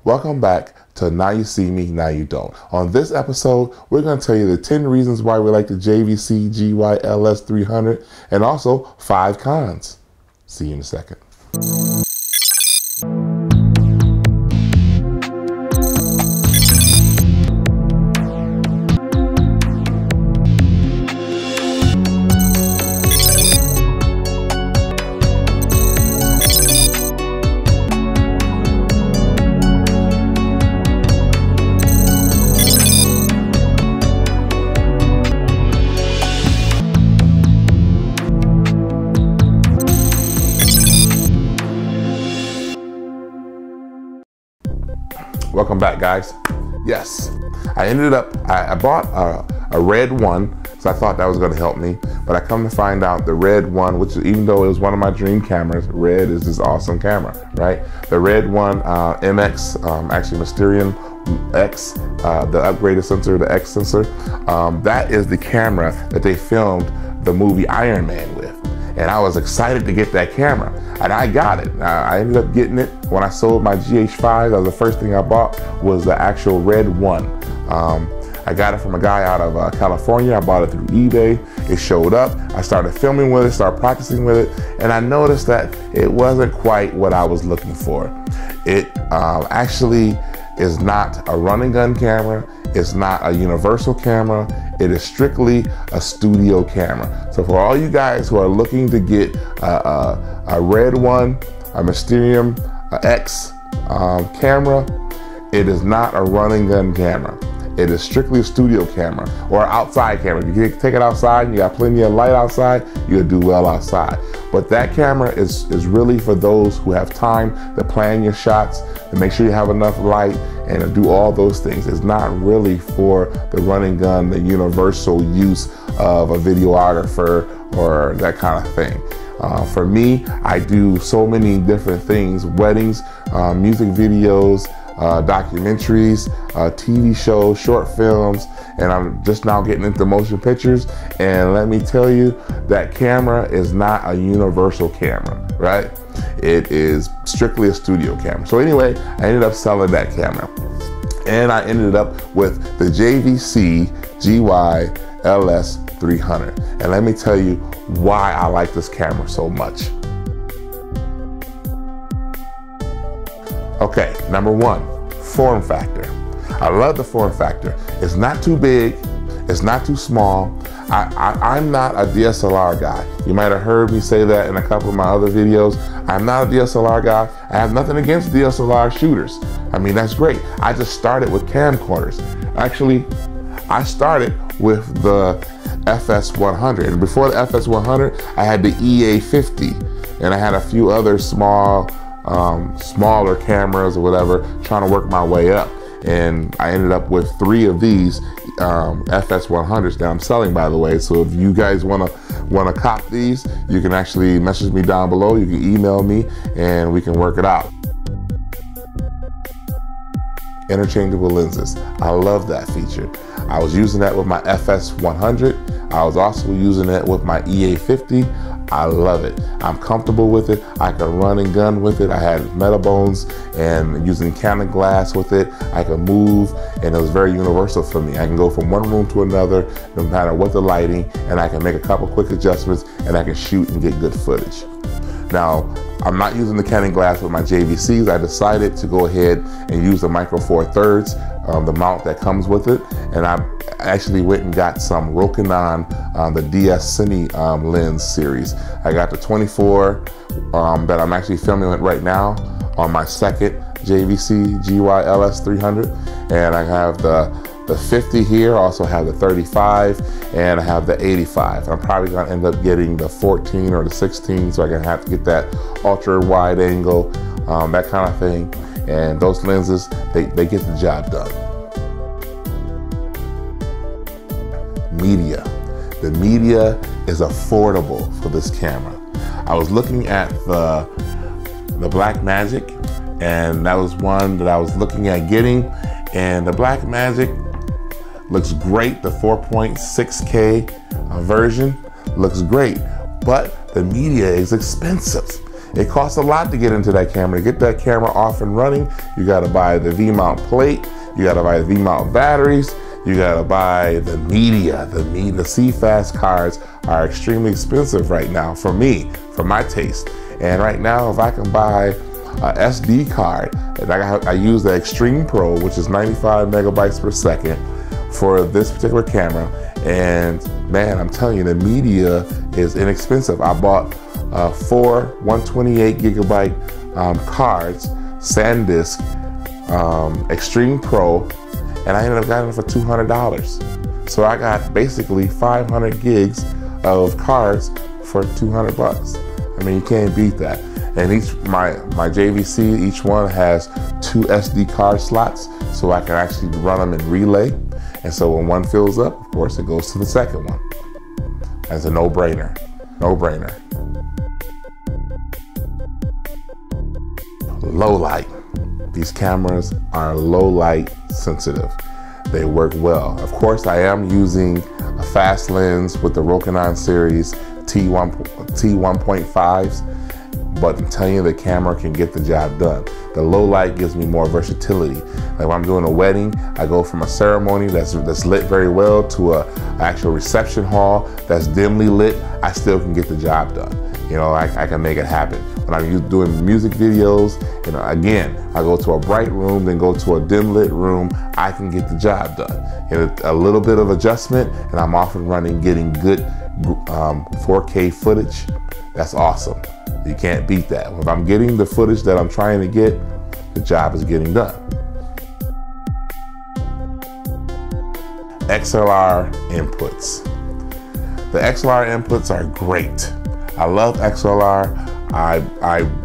Welcome back to Now You See Me, Now You Don't. On this episode, we're going to tell you the 10 reasons why we like the JVC GY-LS300 and also 5 cons. See you in a second. Welcome back, guys. Yes, I bought a red one, so I thought that was going to help me, but I come to find out the red one, which even though it was one of my dream cameras, red is this awesome camera, right? The red one, MX, actually Mysterium X, the upgraded sensor, the X sensor, that is the camera that they filmed the movie Iron Man with. And I was excited to get that camera, and I got it. I ended up getting it when I sold my GH5. That was the first thing I bought, was the actual red one. I got it from a guy out of California. I bought it through eBay. It showed up. I started filming with it, started practicing with it, and I noticed that it wasn't quite what I was looking for. It actually is not a run and gun camera. It's not a universal camera. It is strictly a studio camera. So for all you guys who are looking to get a red one, a Mysterium X camera, it is not a run and gun camera. It is strictly a studio camera or outside camera. If you can take it outside, you got plenty of light outside, you'll do well outside. But that camera is really for those who have time to plan your shots, to make sure you have enough light and to do all those things. It's not really for the run and gun, the universal use of a videographer or that kind of thing. For me, I do so many different things: weddings, music videos, documentaries, TV shows, short films, and I'm just now getting into motion pictures. And let me tell you, that camera is not a universal camera, right? It is strictly a studio camera. So anyway, I ended up selling that camera, and I ended up with the JVC GY-LS300. And let me tell you why I like this camera so much. Okay, number one, form factor. I love the form factor. It's not too big, it's not too small. I'm not a DSLR guy. You might have heard me say that in a couple of my other videos. I'm not a DSLR guy. I have nothing against DSLR shooters. I mean, that's great. I just started with camcorders. Actually, I started with the FS100. And before the FS100, I had the EA50. And I had a few other smaller cameras or whatever, trying to work my way up. And I ended up with 3 of these FS100s that I'm selling, by the way. So if you guys wanna cop these, you can actually message me down below. You can email me and we can work it out. Interchangeable lenses. I love that feature. I was using that with my FS100. I was also using it with my EA50. I love it. I'm comfortable with it. I can run and gun with it. I had metal bones and using Canon glass with it. I can move, and it was very universal for me. I can go from one room to another, no matter what the lighting, and I can make a couple quick adjustments, and I can shoot and get good footage. Now, I'm not using the Canon glass with my JVCs. I decided to go ahead and use the Micro Four Thirds, the mount that comes with it, and I actually went and got some Rokinon, the DS Cine lens series. I got the 24 that I'm actually filming with right now on my second JVC GY-LS300, and I have the 50 here, I also have the 35, and I have the 85. I'm probably gonna end up getting the 14 or the 16, so I'm gonna have to get that ultra wide angle, that kind of thing. And those lenses, they get the job done. Media. The media is affordable for this camera. I was looking at the Blackmagic, and that was one that I was looking at getting, and the Blackmagic looks great. The 4.6K version looks great, but the media is expensive. It costs a lot to get into that camera. To get that camera off and running, you gotta buy the V-mount plate, you gotta buy the V-mount batteries, you gotta buy the media. The CFast cards are extremely expensive right now for me, for my taste. And right now, if I can buy a SD card, and I use the Extreme Pro, which is 95 megabytes per second for this particular camera. And man, I'm telling you, the media is inexpensive. I bought 4 128 gigabyte cards, SanDisk, Extreme Pro, and I ended up getting it for $200. So I got basically 500 gigs of cards for 200 bucks. I mean, you can't beat that. And my JVC, each one has 2 SD card slots, so I can actually run them in relay. And so when one fills up, of course, it goes to the second one. That's a no-brainer, no-brainer. Low light. These cameras are low light sensitive. They work well. Of course, I am using a fast lens with the Rokinon series T1.5s, but I'm telling you, the camera can get the job done. The low light gives me more versatility. Like when I'm doing a wedding, I go from a ceremony that's lit very well to an actual reception hall that's dimly lit. I still can get the job done. You know, I can make it happen. When I'm doing music videos, you know, again, I go to a bright room, then go to a dim lit room, I can get the job done. And a little bit of adjustment, and I'm off and running, getting good 4K footage. That's awesome. You can't beat that. If I'm getting the footage that I'm trying to get, the job is getting done. XLR inputs. The XLR inputs are great. I love XLR. I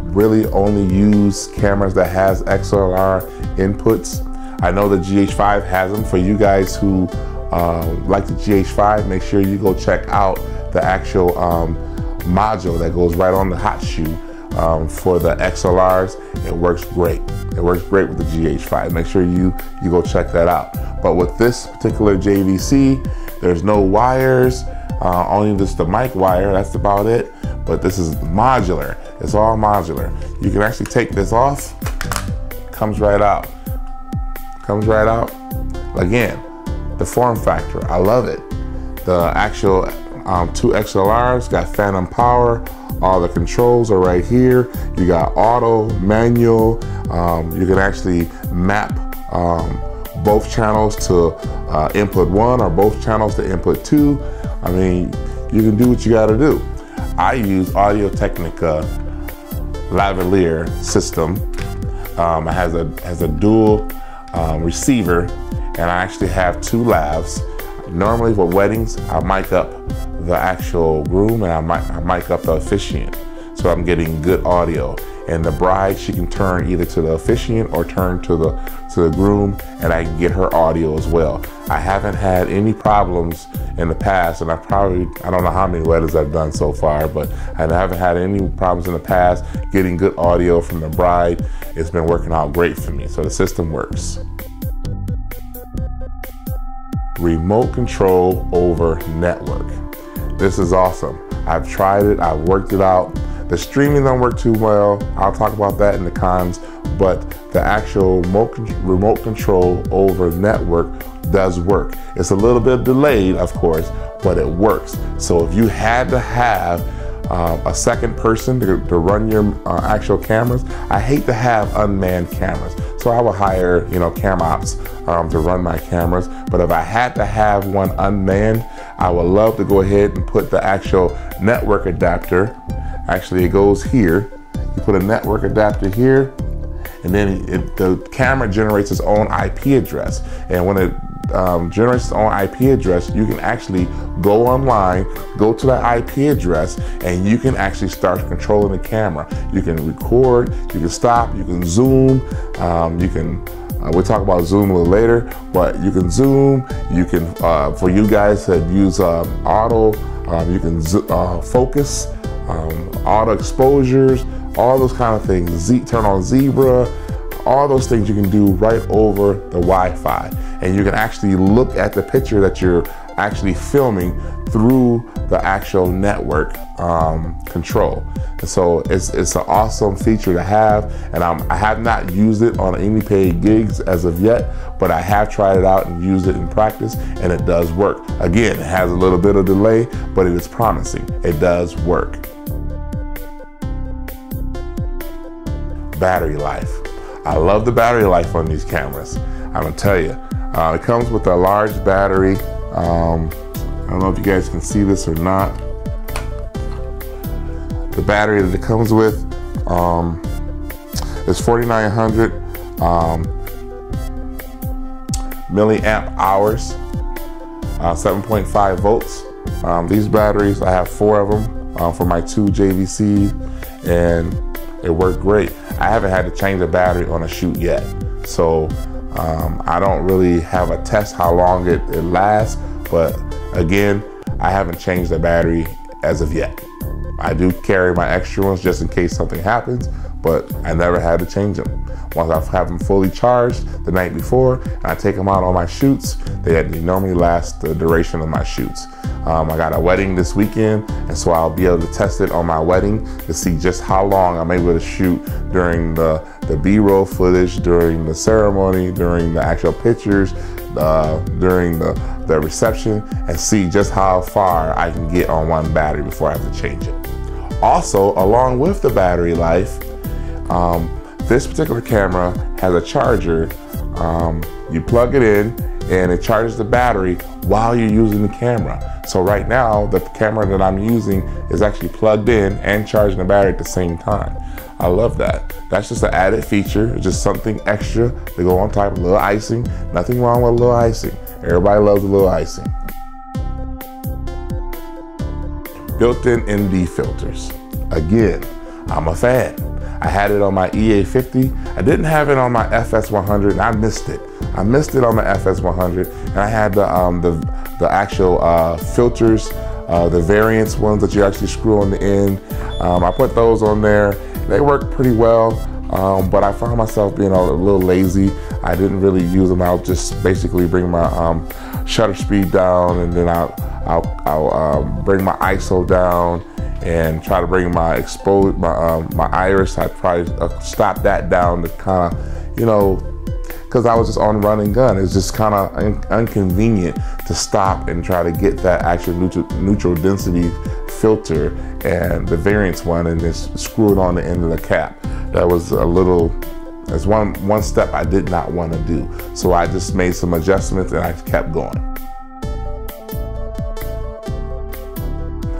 really only use cameras that has XLR inputs. I know the GH5 has them. For you guys who like the GH5, make sure you go check out the actual module that goes right on the hot shoe for the XLRs. It works great. It works great with the GH5. Make sure you go check that out. But with this particular JVC, there's no wires, only just the mic wire, that's about it. But this is modular. It's all modular. You can actually take this off, comes right out. Comes right out. Again, the form factor, I love it. The actual 2 XLRs got phantom power. All the controls are right here. You got auto, manual. You can actually map both channels to input 1 or both channels to input 2. I mean, you can do what you gotta do. I use Audio-Technica lavalier system. It has a dual receiver, and I actually have 2 lavs. Normally for weddings, I mic up the actual groom and I mic up the officiant, so I'm getting good audio. And the bride, she can turn either to the officiant or turn to the groom, and I can get her audio as well. I haven't had any problems in the past, and I don't know how many weddings I've done so far, but I haven't had any problems in the past getting good audio from the bride. It's been working out great for me, so the system works. Remote control over network. This is awesome. I've tried it, I've worked it out. The streaming don't work too well. I'll talk about that in the cons, but the actual remote control over network does work. It's a little bit delayed, of course, but it works. So if you had to have a second person to run your actual cameras, I hate to have unmanned cameras. So I will hire, cam ops to run my cameras. But if I had to have one unmanned, I would love to go ahead and put the actual network adapter. Actually, it goes here. You put a network adapter here, and then the camera generates its own IP address. And when it generates its own IP address, you can actually go online, go to that IP address, and you can actually start controlling the camera. You can record, you can stop, you can zoom, we'll talk about zoom a little later, but you can zoom, you can, for you guys that use auto, you can focus, auto exposures, all those kind of things, turn on zebra, All those things you can do right over the Wi-Fi. And you can actually look at the picture that you're actually filming through the actual network control. And so it's an awesome feature to have, and I have not used it on any paid gigs as of yet, but I have tried it out and used it in practice, and it does work. Again, it has a little bit of delay, but it is promising. It does work. Battery life. I love the battery life on these cameras. I'm gonna tell you, it comes with a large battery. I don't know if you guys can see this or not. The battery that it comes with is 4,900 milliamp hours, 7.5 volts. These batteries, I have 4 of them for my 2 JVC, and it worked great. I haven't had to change the battery on a shoot yet, so I don't really have a test how long it lasts, but again, I haven't changed the battery as of yet. I do carry my extra ones just in case something happens, but I never had to change them. Once I have them fully charged the night before and I take them out on my shoots, they normally last the duration of my shoots. I got a wedding this weekend, and so I'll be able to test it on my wedding to see just how long I'm able to shoot during the B-roll footage, during the ceremony, during the actual pictures, during the reception, and see just how far I can get on one battery before I have to change it. Also, along with the battery life, this particular camera has a charger. You plug it in and it charges the battery while you're using the camera. So right now, the camera that I'm using is actually plugged in and charging the battery at the same time. I love that. That's just an added feature. It's just something extra to go on top of a little icing. Nothing wrong with a little icing. Everybody loves a little icing. Built-in ND filters. Again, I'm a fan. I had it on my EA50. I didn't have it on my FS100, and I missed it. I missed it on the FS100, and I had the actual filters, the variance ones that you actually screw on the end. I put those on there. They work pretty well, but I found myself being a little lazy. I didn't really use them. I'll just basically bring my shutter speed down, and then I'll bring my ISO down and try to bring my my iris. I probably stop that down to kind of, you know, because I was just on run and gun. It's just kind of inconvenient to stop and try to get that actual neutral density filter and the variance one and just screw it on the end of the cap. That was a little, that's one step I did not want to do. So I just made some adjustments and I kept going.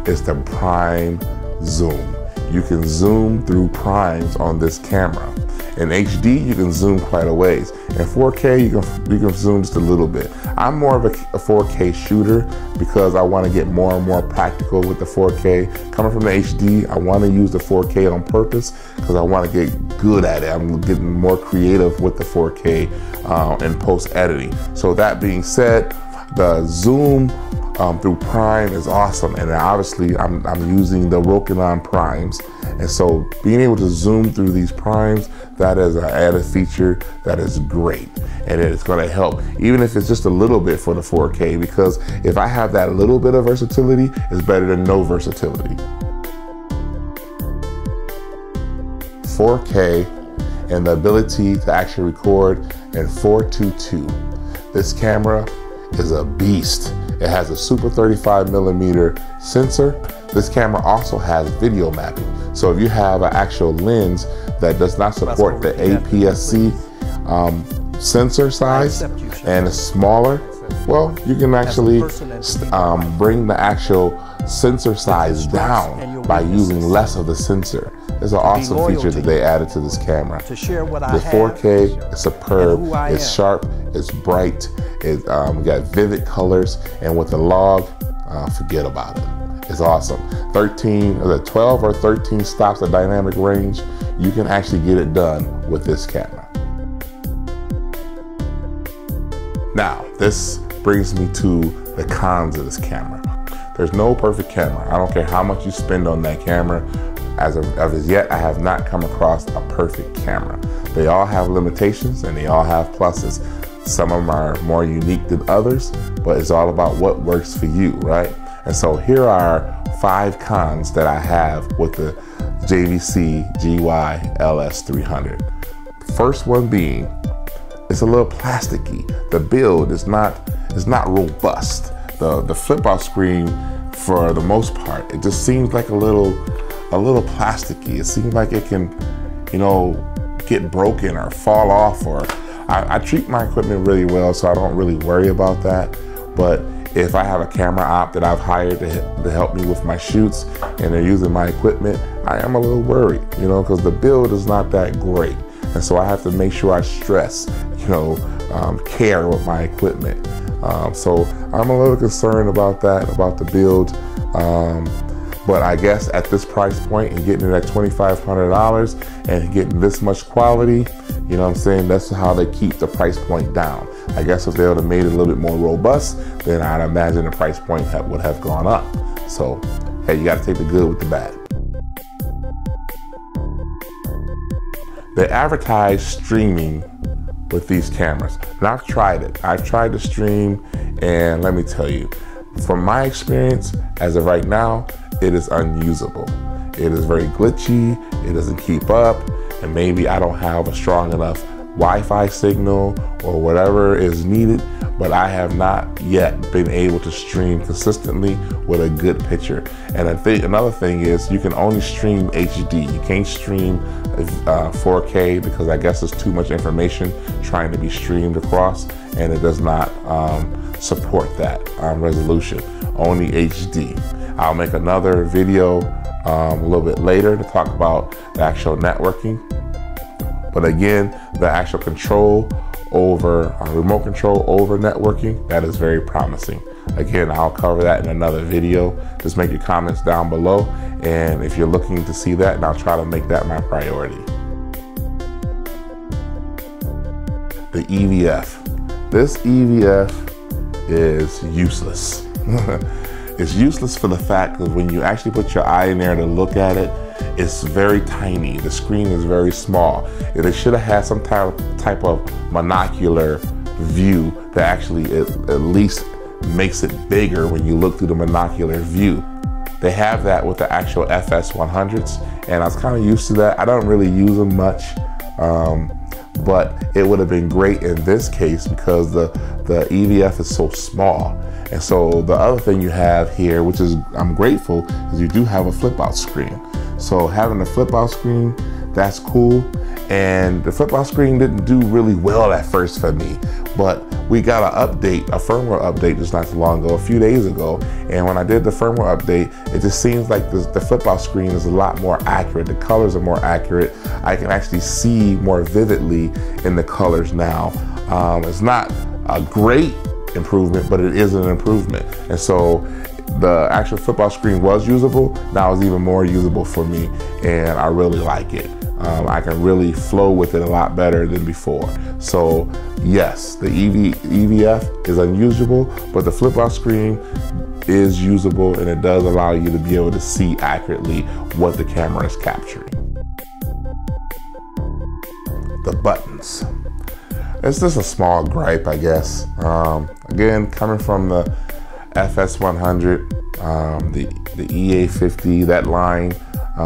It's the prime zoom. You can zoom through primes on this camera. In HD, you can zoom quite a ways. In 4K, you can zoom just a little bit. I'm more of a 4K shooter because I want to get more and more practical with the 4K. Coming from the HD, I want to use the 4K on purpose because I want to get good at it. I'm getting more creative with the 4K in post-editing. So that being said, the zoom through prime is awesome, and obviously I'm using the Rokinon primes, and so being able to zoom through these primes, that is an added feature that is great, and it's going to help even if it's just a little bit for the 4K, because if I have that little bit of versatility, it's better than no versatility. 4K and the ability to actually record in 4:2:2. This camera is a beast. It has a super 35mm sensor. This camera also has video mapping. So if you have an actual lens that does not support the APS-C sensor size and is smaller, well, you can actually bring the actual sensor size down by using less of the sensor. It's an awesome feature that they added to this camera. The 4K is superb, it's sharp, it's bright, it got vivid colors, and with the log, forget about it. It's awesome. 12 or 13 stops of dynamic range, you can actually get it done with this camera. Now, this brings me to the cons of this camera. There's no perfect camera. I don't care how much you spend on that camera. As of yet, I have not come across a perfect camera. They all have limitations and they all have pluses. Some of them are more unique than others, but it's all about what works for you, right? And so here are 5 cons that I have with the JVC GY-LS300. First one being, it's a little plasticky. The build is not robust. The flip out screen, for the most part, it just seems like a little plasticky. It seems like it can, you know, get broken or fall off. Or I treat my equipment really well, so I don't really worry about that. But if I have a camera op that I've hired to help me with my shoots and they're using my equipment, I am a little worried, you know, because the build is not that great. And so I have to make sure I stress, you know, care with my equipment. So I'm a little concerned about that, about the build. But I guess at this price point and getting it at $2,500 and getting this much quality, you know what I'm saying, that's how they keep the price point down. I guess if they would have made it a little bit more robust, then I'd imagine the price point would have gone up. So, hey, you gotta take the good with the bad. They advertise streaming with these cameras. And I've tried it. I've tried to stream, and let me tell you, from my experience, as of right now, it is unusable. It is very glitchy, it doesn't keep up, and maybe I don't have a strong enough Wi-Fi signal or whatever is needed, but I have not yet been able to stream consistently with a good picture. And another thing is, you can only stream HD. You can't stream 4K because I guess there's too much information trying to be streamed across, and it does not support that resolution, only HD. I'll make another video a little bit later to talk about the actual networking. But again, the actual control over remote control over networking, that is very promising. Again, I'll cover that in another video. Just make your comments down below, and if you're looking to see that, and I'll try to make that my priority. The EVF. This EVF is useless. It's useless for the fact that when you actually put your eye in there to look at it, it's very tiny. The screen is very small. They should have had some type of monocular view that actually at least makes it bigger when you look through the monocular view. They have that with the actual FS100s, and I was kind of used to that. I don't really use them much, but it would have been great in this case because the EVF is so small. And so the other thing you have here, which is I'm grateful, is you do have a flip out screen. So having a flip out screen, that's cool. And the flip out screen didn't do really well at first for me, but we got an update, a firmware update just not too long ago, a few days ago. And when I did the firmware update, it just seems like the flip out screen is a lot more accurate. The colors are more accurate. I can actually see more vividly in the colors now. It's not a great improvement, but it is an improvement. And so the actual flip out screen was usable. Now it's even more usable for me, and I really like it. I can really flow with it a lot better than before. So yes, the EVF is unusable, but the flip out screen is usable, and it does allow you to be able to see accurately what the camera is capturing. The buttons. It's just a small gripe, I guess. Again, coming from the FS100, the EA50, that line,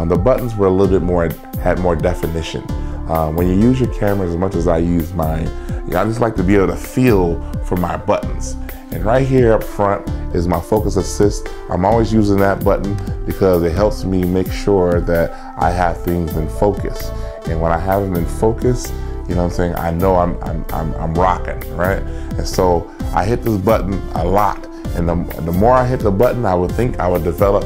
the buttons were a little bit more, had more definition. When you use your camera as much as I use mine, I just like to be able to feel for my buttons. And right here up front is my focus assist. I'm always using that button because it helps me make sure that I have things in focus. And when I have them in focus, you know what I'm saying, I know I'm rocking, right? And so I hit this button a lot. And the more I hit the button, I would think I would develop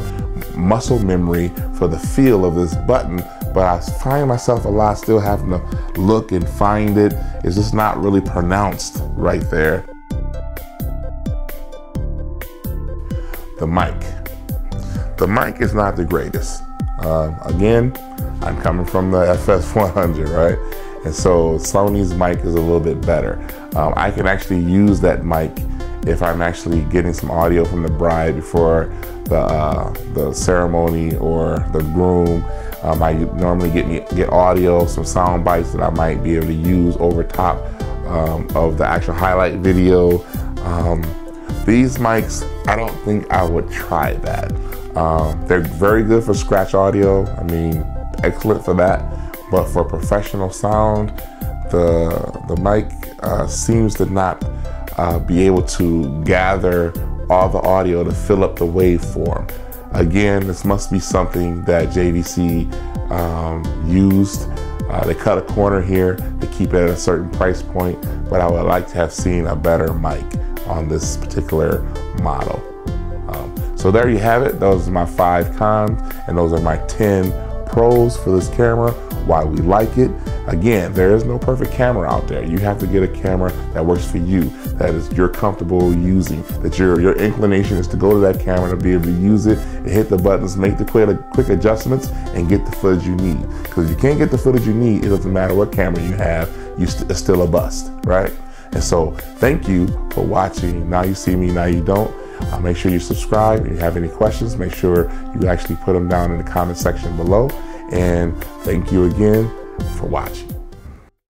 muscle memory for the feel of this button, but I find myself a lot still having to look and find it. It's just not really pronounced right there. The mic. The mic is not the greatest. Again, I'm coming from the FS100, right? And so Sony's mic is a little bit better. I can actually use that mic if I'm actually getting some audio from the bride before the ceremony or the groom. I normally get audio, some sound bites that I might be able to use over top of the actual highlight video. These mics, I don't think I would try that. They're very good for scratch audio. I mean, excellent for that. But for professional sound, the mic seems to not be able to gather all the audio to fill up the waveform. Again, this must be something that JVC used. They cut a corner here to keep it at a certain price point, but I would like to have seen a better mic on this particular model. So there you have it. Those are my 5 cons, and those are my 10 pros for this camera, why we like it. Again, there is no perfect camera out there. You have to get a camera that works for you, that is you're comfortable using, that your inclination is to go to that camera to be able to use it and hit the buttons, make the quick adjustments, and get the footage you need. Because if you can't get the footage you need, it doesn't matter what camera you have, it's still a bust, right? And so thank you for watching. Now you see me, now you don't. Make sure you subscribe. If you have any questions, make sure you actually put them down in the comment section below. And thank you again for watching.